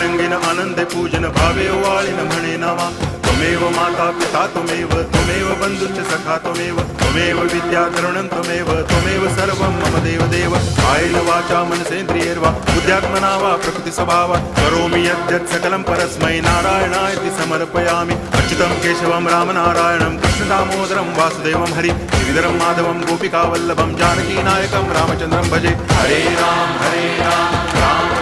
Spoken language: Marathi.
रंगीन आनंदे पूजन भावे वाळीन म्हणे नावा त्वमेव माता पिता त्वमेव बंधुश्च सखा त्वमेव विद्या तरुणं त्वमेव सर्वं मम देव कायेन वाचा मनसेन्द्रियैर्वा बुद्ध्यात्मना वा प्रकृति स्वभावात् करोमि यद्यत् सकलं परस्मै नारायणायति समर्पयामि अच्युतं केशवं रामनारायणं कृष्णदामोदरं वासुदेवं हरि गिरिधरं माधवं गोपिकावल्लभं जानकीनायकं रामचन्द्रं भजे हरे राम राम